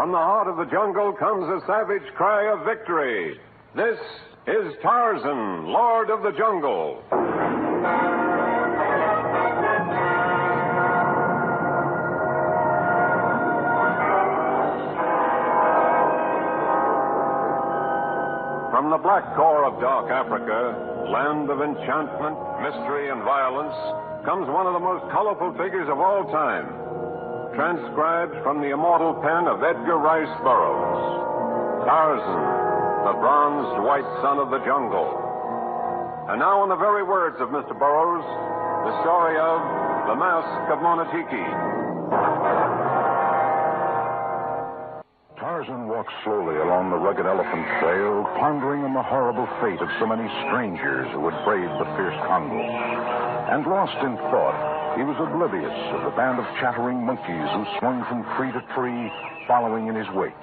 from the heart of the jungle comes a savage cry of victory. This is Tarzan, Lord of the Jungle. From the black core of dark Africa, land of enchantment, mystery, and violence, comes one of the most colorful figures of all time, transcribed from the immortal pen of Edgar Rice Burroughs, Tarzan, the bronzed white son of the jungle. And now, in the very words of Mr. Burroughs, the story of The Mask of Monatiki. Tarzan walked slowly along the rugged elephant trail, pondering on the horrible fate of so many strangers who had braved the fierce Congo. And lost in thought, he was oblivious of the band of chattering monkeys who swung from tree to tree, following in his wake.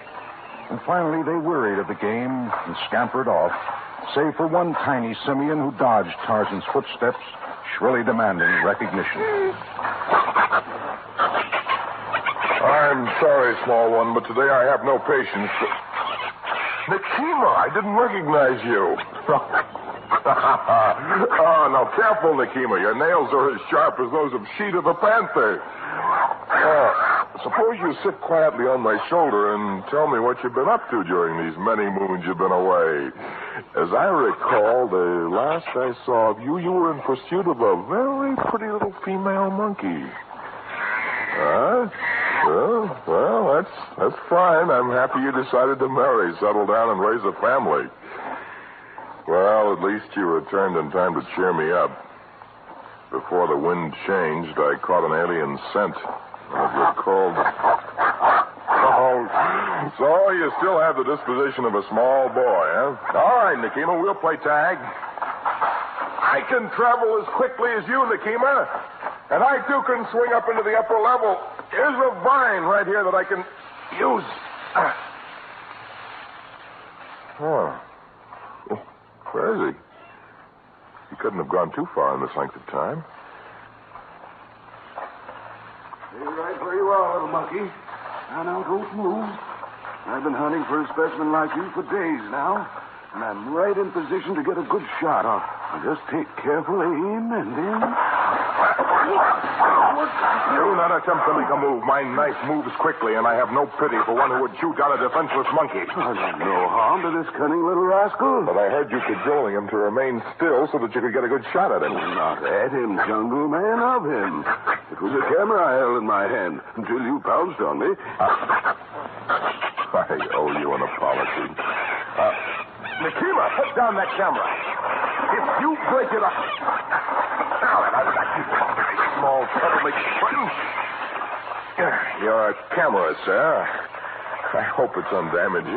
And finally, they wearied of the game and scampered off, save for one tiny simian who dodged Tarzan's footsteps, shrilly demanding recognition. I'm sorry, small one, but today I have no patience. Nikima, I didn't recognize you. Oh, now, careful, Nikima. Your nails are as sharp as those of Sheeta the panther. Suppose you sit quietly on my shoulder and tell me what you've been up to during these many moons you've been away. As I recall, the last I saw of you, you were in pursuit of a very pretty little female monkey. Well, that's fine. I'm happy you decided to marry, settle down, and raise a family. Well, at least you returned in time to cheer me up. Before the wind changed, I caught an alien scent. It recalled... Oh, so you still have the disposition of a small boy, huh? All right, Nikima, we'll play tag. I can travel as quickly as you, Nikima. And I, too, can swing up into the upper level. Here's a vine right here that I can use. Where is he? He couldn't have gone too far in this length of time. Stay right where you are, little monkey. Now, don't move. I've been hunting for a specimen like you for days now, and I'm right in position to get a good shot off. Just take careful aim, and then... Do not attempt to make a move. My knife moves quickly, and I have no pity for one who would shoot down a defenseless monkey. I done no harm to this cunning little rascal. But I heard you cajoling him to remain still so that you could get a good shot at him. Not at him, jungle man, of him. It was a camera I held in my hand until you pounced on me. I owe you an apology. Nikima, put down that camera. If you break it up... Small troublemaker button. Your camera, sir. I hope it's undamaged.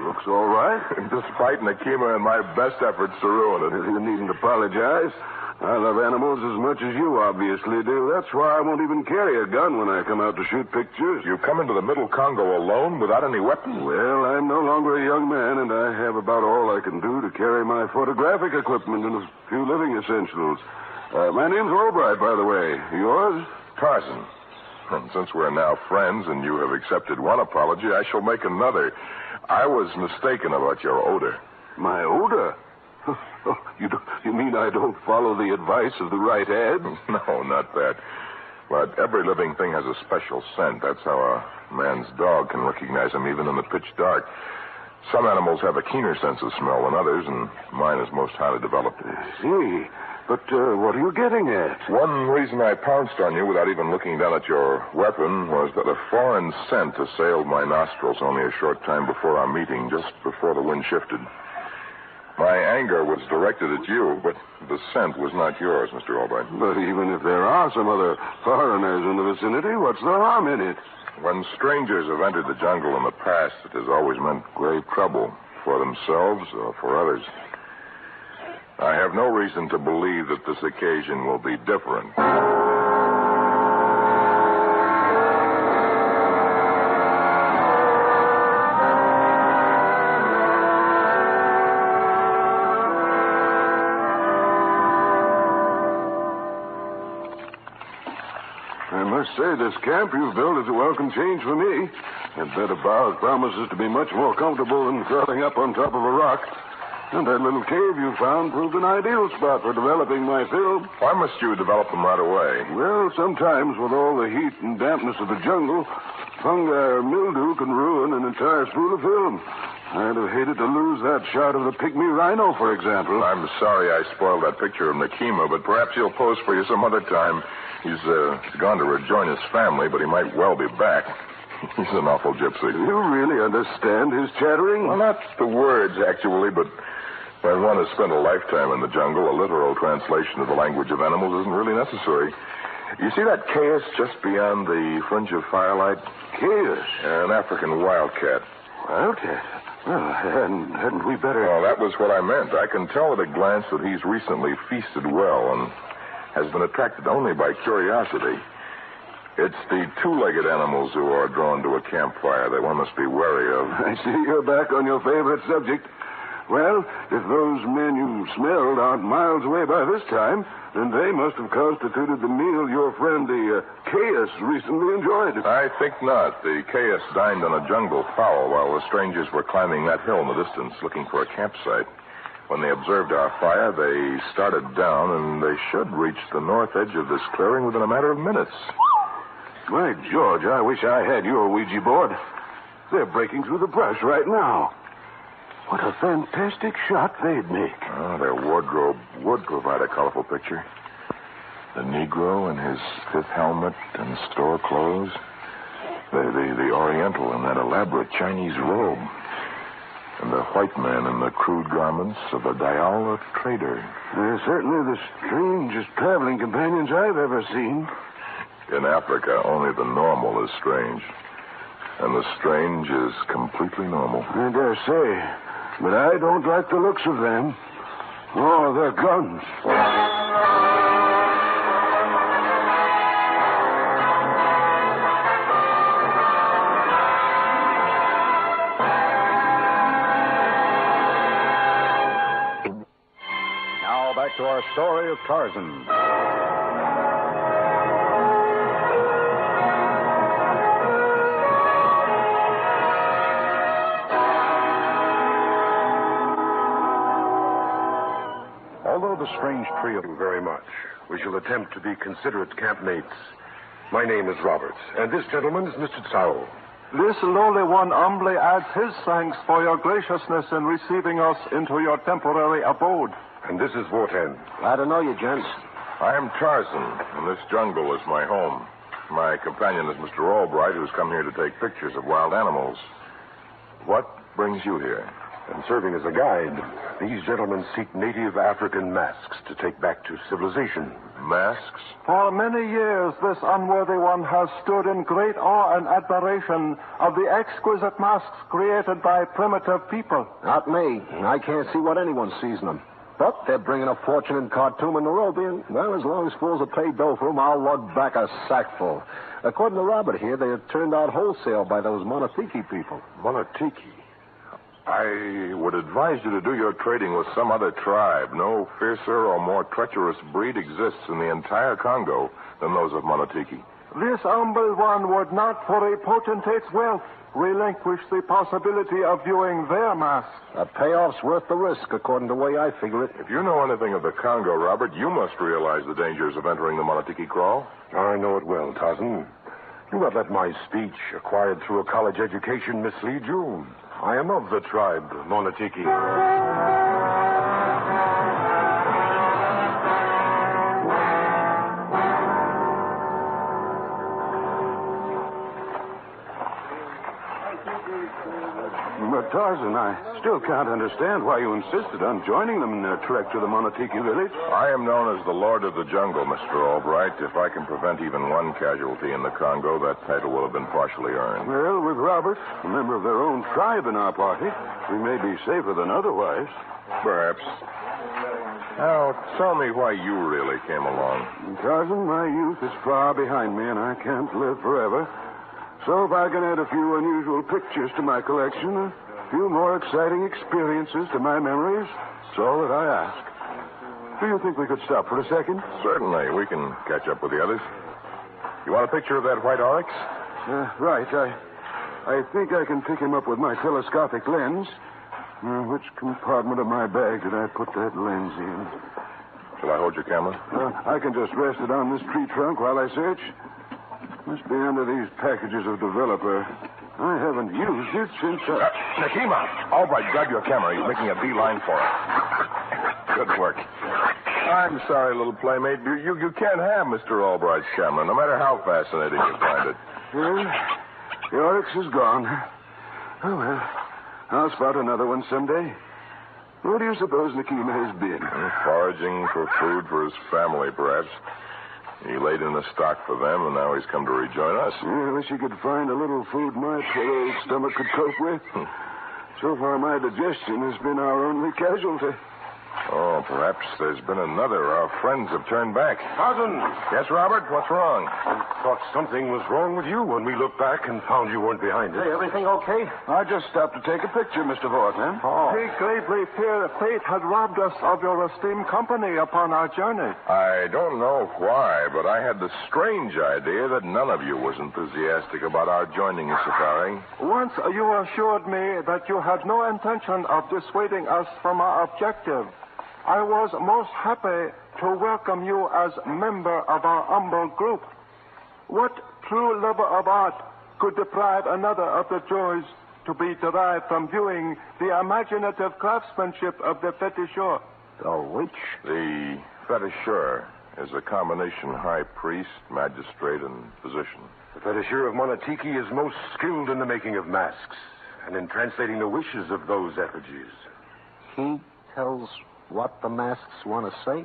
Looks all right. Despite Nikima and my best efforts to ruin it. You needn't apologize. I love animals as much as you obviously do. That's why I won't even carry a gun when I come out to shoot pictures. You come into the middle Congo alone without any weapons? Well, I'm no longer a young man, and I have about all I can do to carry my photographic equipment and a few living essentials. My name's Albright, by the way. Yours? Tarzan. And since we're now friends and you have accepted one apology, I shall make another. I was mistaken about your odor. My odor? You mean I don't follow the advice of the right ad? No, not that. But every living thing has a special scent. That's how a man's dog can recognize him even in the pitch dark. Some animals have a keener sense of smell than others, and mine is most highly developed. I see. But what are you getting at? One reason I pounced on you without even looking down at your weapon was that a foreign scent assailed my nostrils only a short time before our meeting, just before the wind shifted. My anger was directed at you, but the scent was not yours, Mr. Albright. But even if there are some other foreigners in the vicinity, what's the harm in it? When strangers have entered the jungle in the past, it has always meant grave trouble for themselves or for others. I have no reason to believe that this occasion will be different. must say, this camp you've built is a welcome change for me. That bed of boughs promises to be much more comfortable than curling up on top of a rock. And that little cave you found proved an ideal spot for developing my film. Why must you develop them right away? Well, sometimes with all the heat and dampness of the jungle, fungi or mildew can ruin an entire spool of film. I'd have hated to lose that shot of the pygmy rhino, for example. I'm sorry I spoiled that picture of Nakima, but perhaps he'll pose for you some other time. He's gone to rejoin his family, but he might well be back. He's an awful gypsy. Do you really understand his chattering? Well, not the words, actually, but when one has spent a lifetime in the jungle, a literal translation of the language of animals isn't really necessary. You see that caius just beyond the fringe of firelight? Caius? An African wildcat. Wildcat? Well, hadn't we better... Well, that was what I meant. I can tell at a glance that he's recently feasted well and has been attracted only by curiosity. It's the two-legged animals who are drawn to a campfire that one must be wary of. I see you're back on your favorite subject. Well, if those men you smelled aren't miles away by this time, then they must have constituted the meal your friend, the caius, recently enjoyed. I think not. The caius dined on a jungle fowl while the strangers were climbing that hill in the distance looking for a campsite. When they observed our fire, they started down, and they should reach the north edge of this clearing within a matter of minutes. My George, I wish I had your Ouija board. They're breaking through the brush right now. What a fantastic shot they'd make. Oh, their wardrobe would provide a colorful picture. The Negro in his fifth helmet and store clothes. The Oriental in that elaborate Chinese robe. And the white man in the crude garments of a Dayala trader. They're certainly the strangest traveling companions I've ever seen. In Africa, only the normal is strange. And the strange is completely normal. I dare say. But I don't like the looks of them. Oh, their guns. Now back to our story of Tarzan. Although the strange trio do very much, we shall attempt to be considerate campmates. My name is Roberts, and this gentleman is Mr. Tsao. This lowly one humbly adds his thanks for your graciousness in receiving us into your temporary abode. And this is Wotan. Glad to know you, gents. I am Tarzan, and this jungle is my home. My companion is Mr. Albright, who's come here to take pictures of wild animals. What brings you here? And serving as a guide, these gentlemen seek native African masks to take back to civilization. Masks? For many years, this unworthy one has stood in great awe and admiration of the exquisite masks created by primitive people. Not me. I can't see what anyone sees in them. But they're bringing a fortune in Khartoum and Nairobi, and, well, as long as fools are paid dough for them, I'll lug back a sackful. According to Robert here, they are turned out wholesale by those Monatiki people. Monatiki? I would advise you to do your trading with some other tribe. No fiercer or more treacherous breed exists in the entire Congo than those of Monatiki. This humble one would not, for a potentate's wealth, relinquish the possibility of viewing their masks. A payoff's worth the risk, according to the way I figure it. If you know anything of the Congo, Robert, you must realize the dangers of entering the Monatiki kraal. I know it well, Tarzan. Do not let my speech, acquired through a college education, mislead you. I am of the tribe, Monatiki. But, Tarzan, I still can't understand why you insisted on joining them in their trek to the Monatiki village. I am known as the Lord of the Jungle, Mr. Albright. If I can prevent even one casualty in the Congo, that title will have been partially earned. Well, with Robert, a member of their own tribe in our party, we may be safer than otherwise. Perhaps. Now, tell me why you really came along. Tarzan, my youth is far behind me, and I can't live forever. So if I can add a few unusual pictures to my collection, a few more exciting experiences to my memories, that's all that I ask. Do you think we could stop for a second? Certainly. We can catch up with the others. You want a picture of that white oryx? Right. I think I can pick him up with my telescopic lens. Which compartment of my bag did I put that lens in? Shall I hold your camera? I can just rest it on this tree trunk while I search. Must be under these packages of developer. I haven't used it since Nakima! Albright, grab your camera. He's making a beeline for it. Good work. I'm sorry, little playmate. You can't have Mr. Albright's camera, no matter how fascinating you find it. Well, the oryx is gone. Oh, well. I'll spot another one someday. Where do you suppose Nakima has been? Foraging for food for his family, perhaps. He laid in a stock for them, and now he's come to rejoin us. I wish he could find a little food my poor old stomach could cope with. So far, my digestion has been our only casualty. Oh, perhaps there's been another. Our friends have turned back. Tarzan! Yes, Robert? What's wrong? I thought something was wrong with you when we looked back and found you weren't behind it. Hey, everything okay? I just stopped to take a picture, Mr. Vortman. Oh. We greatly fear fate had robbed us of your esteemed company upon our journey. I don't know why, but I had the strange idea that none of you was enthusiastic about our joining the safari. Once you assured me that you had no intention of dissuading us from our objective. I was most happy to welcome you as member of our humble group. What true lover of art could deprive another of the joys to be derived from viewing the imaginative craftsmanship of the féticheur? The which? The féticheur is a combination high priest, magistrate, and physician. The féticheur of Monatiki is most skilled in the making of masks and in translating the wishes of those effigies. He tells what the masks want to say?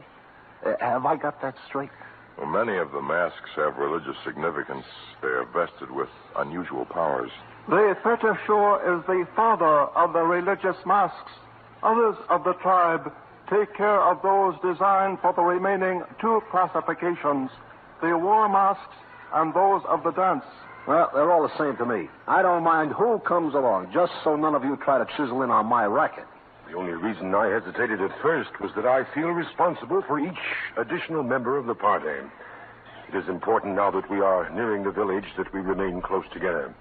Have I got that straight? Well, many of the masks have religious significance. They are vested with unusual powers. The féticheur is the father of the religious masks. Others of the tribe take care of those designed for the remaining two classifications, the war masks and those of the dance. Well, they're all the same to me. I don't mind who comes along, just so none of you try to chisel in on my racket. The only reason I hesitated at first was that I feel responsible for each additional member of the party. It is important now that we are nearing the village that we remain close together.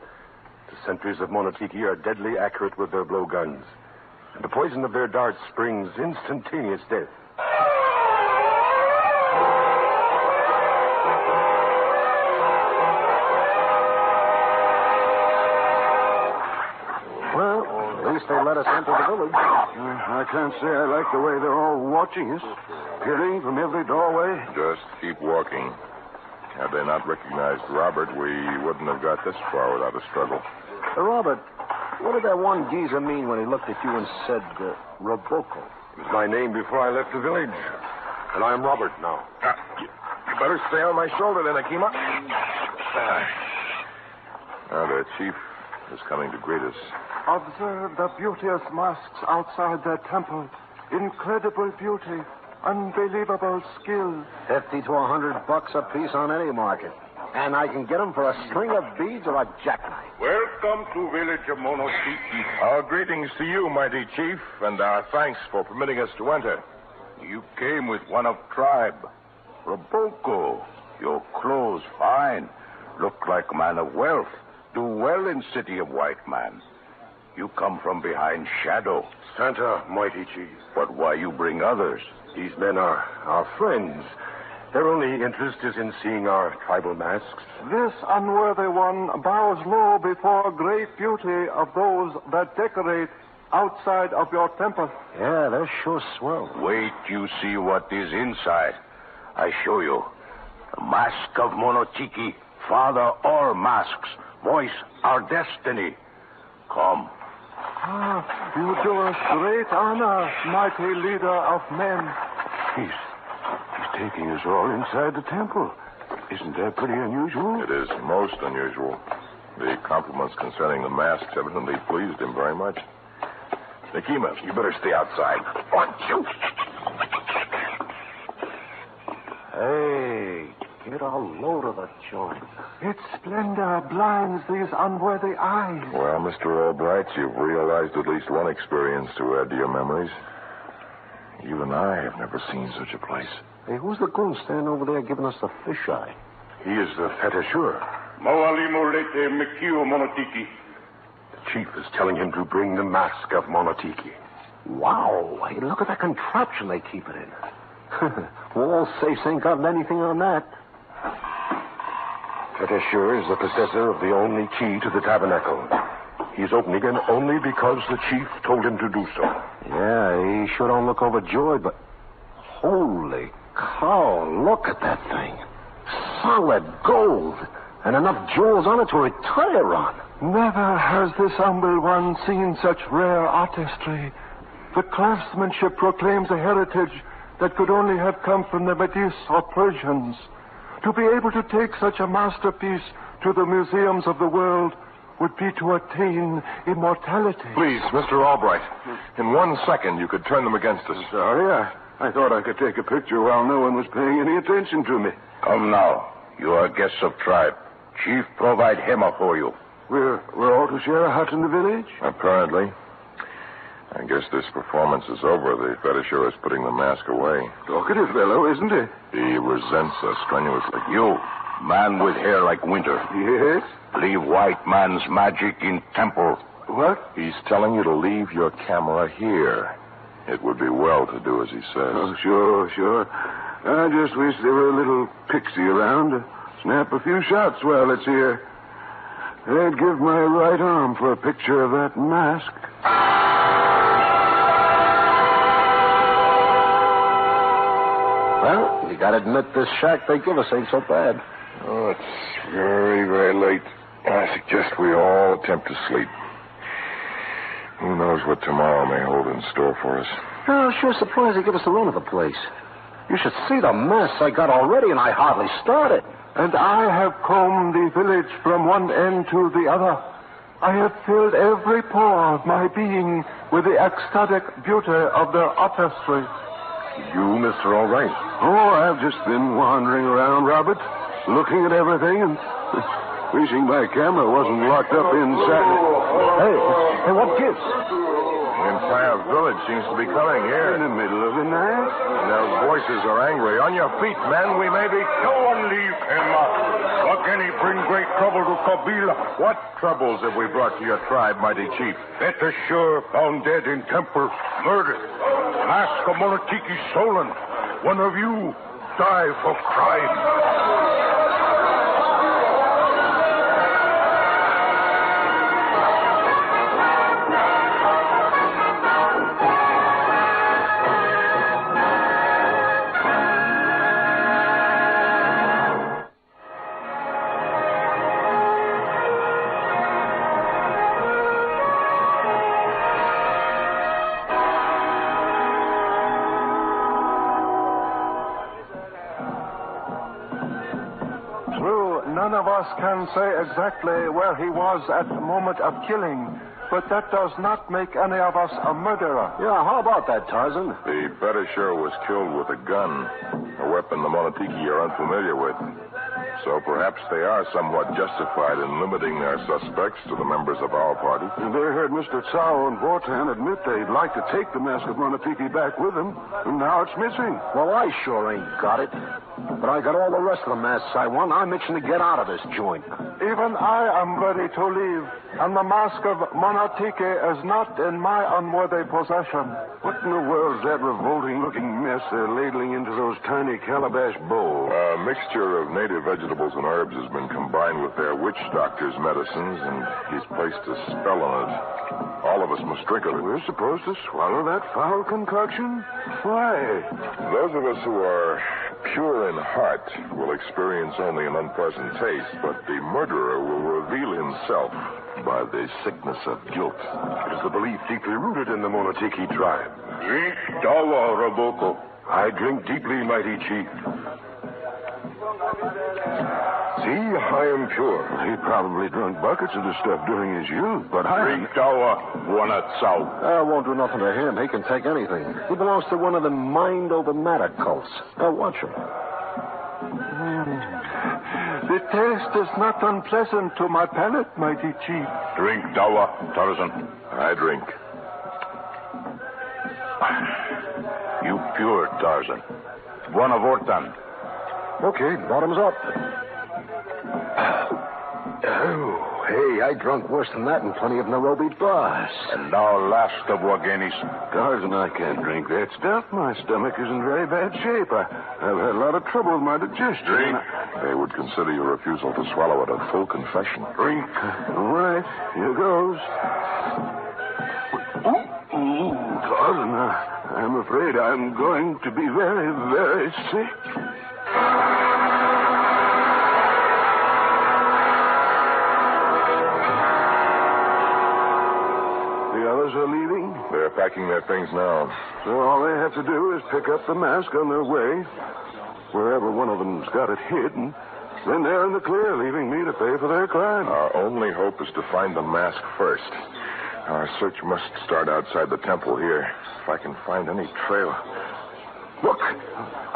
The sentries of Monatiki are deadly accurate with their blowguns, and the poison of their darts brings instantaneous death. They let us enter the village. I can't say I like the way they're all watching us, peering from every doorway. Just keep walking. Had they not recognized Robert, we wouldn't have got this far without a struggle. Robert, what did that one geezer mean when he looked at you and said, Roboco? It was my name before I left the village, and I am Robert now. You better stay on my shoulder then, Akima. Now, the chief is coming to greet us. Observe the beauteous masks outside their temple. Incredible beauty. Unbelievable skill. $50 to $100 a piece on any market. And I can get them for a string of beads or a jackknife. Welcome to village of Monatiki. Our greetings to you, mighty chief, and our thanks for permitting us to enter. You came with one of tribe. Roboco. Your clothes fine. Look like a man of wealth. Do well in city of white man. You come from behind shadow. Santa, mighty chief. But why you bring others? These men are our friends. Their only interest is in seeing our tribal masks. This unworthy one bows low before great beauty of those that decorate outside of your temple. Yeah, they're sure swell. Wait, you see what is inside. I show you. The mask of Monatiki, father all masks, voice our destiny. Come. You do us great honor, mighty leader of men. He's taking us all inside the temple. Isn't that pretty unusual? It is most unusual. The compliments concerning the masks evidently pleased him very much. Nakima, you better stay outside. Hey, get a load of the joint. Its splendor blinds these unworthy eyes. Well, Mr. Albright, you've realized at least one experience to add to your memories. Even I have never seen such a place. Hey, who's the goon standing over there giving us the fish eye? He is the fetisheur. Monatiki. The chief is telling him to bring the mask of Monatiki. Wow. Hey, look at that contraption they keep it in. Wall safes ain't got anything on that. Fetisheur is the possessor of the only key to the tabernacle. He's opening it only because the chief told him to do so. Yeah, he sure don't look overjoyed, but... Holy cow, look at that thing. Solid gold. And enough jewels on it to retire on. Never has this humble one seen such rare artistry. The craftsmanship proclaims a heritage that could only have come from the Medes or Persians. To be able to take such a masterpiece to the museums of the world would be to attain immortality. Please, Mr. Albright, in 1 second you could turn them against us. Sorry, I thought I could take a picture while no one was paying any attention to me. Come now. You are guests of tribe. Chief, provide hema for you. We're all to share a hut in the village? Apparently. I guess this performance is over. The fetisheur is putting the mask away. Talkative fellow, isn't he? He resents us strenuously. You, man with hair like winter. Yes? Leave white man's magic in temple. What? He's telling you to leave your camera here. It would be well to do as he says. Oh, sure. I just wish there were a little pixie around to snap a few shots while it's here. I'd give my right arm for a picture of that mask. Well, you gotta admit this shack they give us ain't so bad. Oh, it's very, very late. I suggest we all attempt to sleep. Who knows what tomorrow may hold in store for us. Oh, sure surprised they give us the run of the place. You should see the mess I got already, and I hardly started. And I have combed the village from one end to the other. I have filled every pore of my being with the ecstatic beauty of their artistry. You, Mr. Albright? Oh, I've just been wandering around, Robert, looking at everything and wishing my camera wasn't locked up inside. Hey, what gives? The entire village seems to be coming here. In the middle of the night? And their voices are angry. On your feet, men. We may be... No one leave him. Again, he bring great trouble to Kabila. What troubles have we brought to your tribe, mighty chief? Fetisheur found dead in temple. Murdered. Mask of Monatiki stolen. One of you die for crime. None of us can say exactly where he was at the moment of killing, but that does not make any of us a murderer. Yeah, how about that, Tarzan? The fetisheur was killed with a gun, a weapon the Monatiki are unfamiliar with. So perhaps they are somewhat justified in limiting their suspects to the members of our party. And they heard Mr. Tsao and Vortan admit they'd like to take the mask of Monatiki back with them, and now it's missing. Well, I sure ain't got it. But I got all the rest of the masks I want. I'm itching to get out of this joint. Even I am ready to leave, and the mask of Monatiki is not in my unworthy possession. What in the world's that revolting-looking mess they're ladling into those tiny calabash bowls? A mixture of native vegetables and herbs has been combined with their witch doctor's medicines, and he's placed a spell on it. All of us must drink of it. We're supposed to swallow that foul concoction? Why? Those of us who are pure in heart will experience only an unpleasant taste, but the murderer will reveal himself by the sickness of guilt. It is the belief deeply rooted in the Monatiki tribe. Drink dawa, Raboko. I drink deeply, mighty chief. See, I am pure. He probably drunk buckets of the stuff during his youth, but Drink dawa, Buanatsau. Won't do nothing to him. He can take anything. He belongs to one of the mind-over-matter cults. Now, watch him. The taste is not unpleasant to my palate, mighty chief. Drink dawa, Tarzan. I drink. You pure, Tarzan. Buona Vortan. Okay, bottoms up. Oh, hey, I drunk worse than that in plenty of Nairobi bars. And now last of Wagenis. Tarzan, I can't drink that stuff. My stomach is in very bad shape. I've had a lot of trouble with my digestion. Drink. They would consider your refusal to swallow it a full confession. Drink. All right, here goes. Tarzan, I'm afraid I'm going to be very, very sick. The others are leaving. They're packing their things now. So all they have to do is pick up the mask on their way, wherever one of them's got it hidden. Then they're in the clear, leaving me to pay for their crime. Our only hope is to find the mask first. Our search must start outside the temple here. If I can find any trail. Look!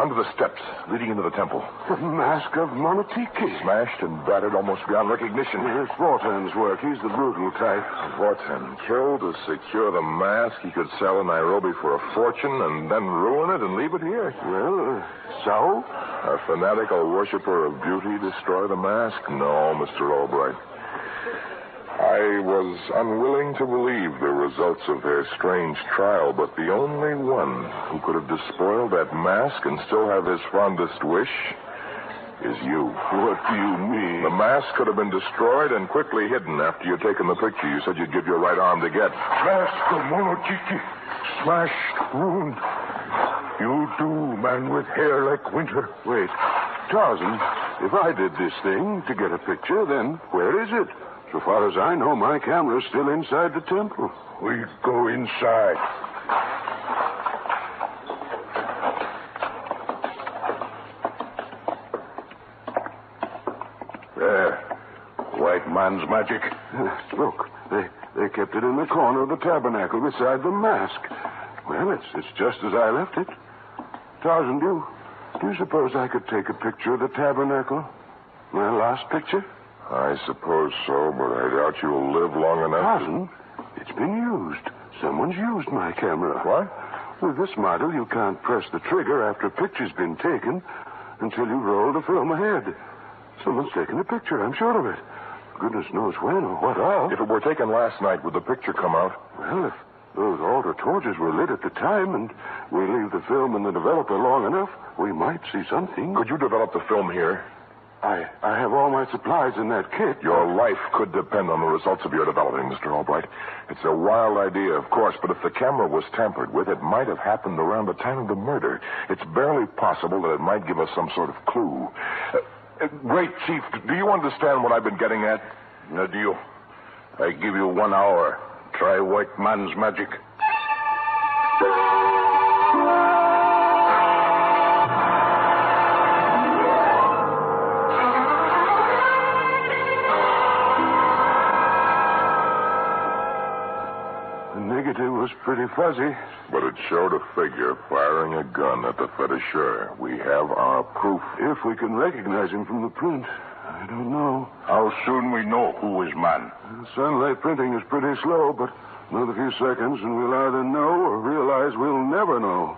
Under the steps leading into the temple. The mask of Monatiki. Smashed and battered almost beyond recognition. It's Vortan's work. He's the brutal type. Vortan killed to secure the mask he could sell in Nairobi for a fortune and then ruin it and leave it here. Well, so? A fanatical worshiper of beauty destroy the mask? No, Mr. Albright. I was unwilling to believe the results of their strange trial, but the only one who could have despoiled that mask and still have his fondest wish is you. What do you mean? The mask could have been destroyed and quickly hidden after you'd taken the picture you said you'd give your right arm to get. Mask of Monatiki. Smashed, ruined. You do, man with hair like winter. Wait, Tarzan, if I did this thing to get a picture, then where is it? So far as I know, my camera's still inside the temple. We go inside. There. White man's magic. Look, they kept it in the corner of the tabernacle beside the mask. Well, it's just as I left it. Tarzan, do you suppose I could take a picture of the tabernacle? My last picture? I suppose so, but I doubt you'll live long enough. Tarzan, it's been used. Someone's used my camera. What? With this model, you can't press the trigger after a picture's been taken until you roll the film ahead. Someone's taken a picture, I'm sure of it. Goodness knows when or what of. If it were taken last night, would the picture come out? Well, if those altar torches were lit at the time and we leave the film in the developer long enough, we might see something. Could you develop the film here? I have all my supplies in that kit. Your life could depend on the results of your developing, Mr. Albright. It's a wild idea, of course, but if the camera was tampered with, it might have happened around the time of the murder. It's barely possible that it might give us some sort of clue. Great Chief, do you understand what I've been getting at? No, do you? I give you 1 hour. Try white man's magic. Was pretty fuzzy. But it showed a figure firing a gun at the fetisher. We have our proof. If we can recognize him from the print, I don't know. How soon we know who is man? Sunlight printing is pretty slow, but another few seconds and we'll either know or realize we'll never know.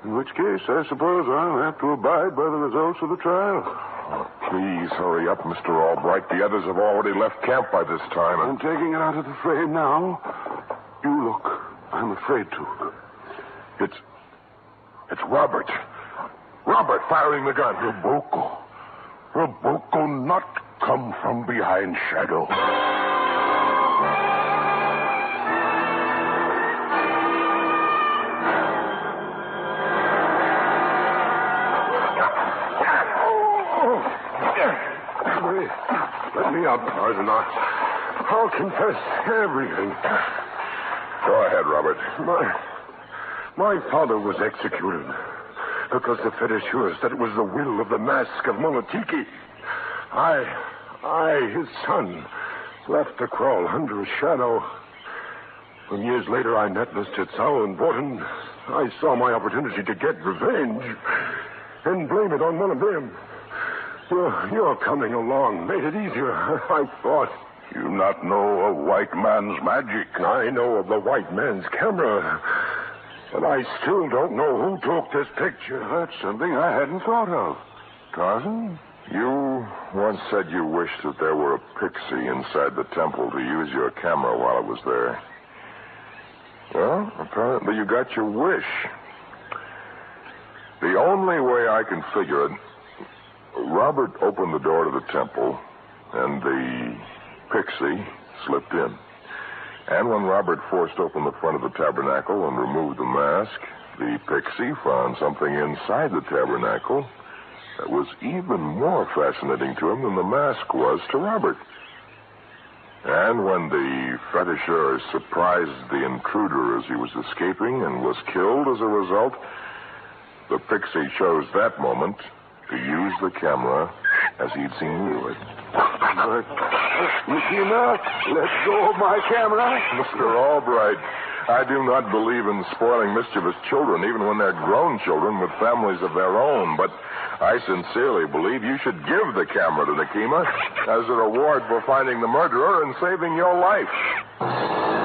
In which case, I suppose I'll have to abide by the results of the trial. Oh, please hurry up, Mr. Albright. The others have already left camp by this time. I'm taking it out of the frame now. You look. I'm afraid to. It's Robert. Robert firing the gun. Roboko not come from behind shadow. Let me up, Tarzan. I'll confess everything. Go ahead, Robert. My father was executed because the fetishers said it was the will of the mask of Monatiki. I, his son, left to crawl under a shadow. When years later I met Mr. Tsao and Vortan, I saw my opportunity to get revenge and blame it on one of them. Your coming along made it easier, I thought. You not know of white man's magic? I know of the white man's camera, but I still don't know who took this picture. That's something I hadn't thought of. Tarzan, You once said you wished that there were a pixie inside the temple to use your camera while it was there. Well, apparently you got your wish. The only way I can figure it, Robert opened the door to the temple, and the pixie slipped in. And when Robert forced open the front of the tabernacle and removed the mask, the pixie found something inside the tabernacle that was even more fascinating to him than the mask was to Robert. And when the fetisher surprised the intruder as he was escaping and was killed as a result, the pixie chose that moment to use the camera as he'd seen you do it. Sheeta, let go of my camera. Mr. Albright, I do not believe in spoiling mischievous children, even when they're grown children with families of their own. But I sincerely believe you should give the camera to Nakima as a reward for finding the murderer and saving your life.